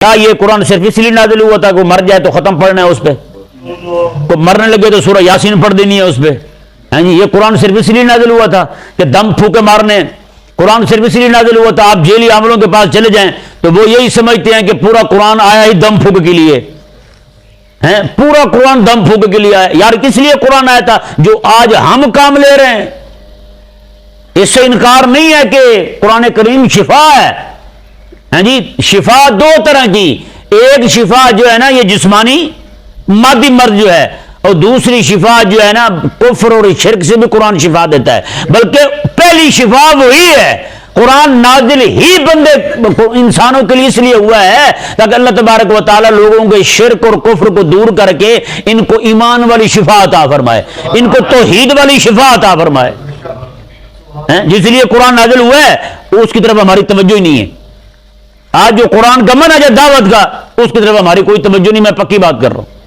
کیا یہ قرآن صرف اس لیے نازل ہوا تھا کہ مر جائے تو ختم پڑھنا ہے اس پہ، کو مرنے لگے تو سورہ یاسین پڑھ دینی ہے اس پہ؟ ہاں جی، یہ قرآن صرف اس لیے نازل ہوا تھا کہ دم پھونکے مارنے؟ قرآن صرف اس لیے نازل ہوا تھا آپ جیلی عاملوں کے پاس چلے جائیں تو وہ یہی سمجھتے ہیں کہ پورا قرآن آیا ہی دم پھونک کے لیے ہیں، پورا قرآن دم پھونک کے لیے آیا؟ یار کس لیے قرآن آیا تھا جو آج ہم کام لے رہے ہیں؟ اس سے انکار نہیں ہے کہ قرآن کریم شفا ہے، ہاں جی، شفا دو طرح کی، ایک شفا جو ہے نا یہ جسمانی مادی مرض جو ہے، اور دوسری شفا جو ہے نا کفر اور شرک سے بھی قرآن شفا دیتا ہے، بلکہ پہلی شفا وہی ہے۔ قرآن نازل ہی بندے انسانوں کے لیے اس لیے ہوا ہے تاکہ اللہ تبارک و تعالی لوگوں کے شرک اور کفر کو دور کر کے ان کو ایمان والی شفا عطا فرمائے، ان کو توحید والی شفا عطا فرمائے۔ جس لیے قرآن نازل ہوا ہے اس کی طرف ہماری توجہ ہی نہیں ہے۔ آج جو قرآن کا منہج ہے دعوت کا، اس کی طرف ہماری کوئی توجہ نہیں، میں پکی بات کر رہا ہوں۔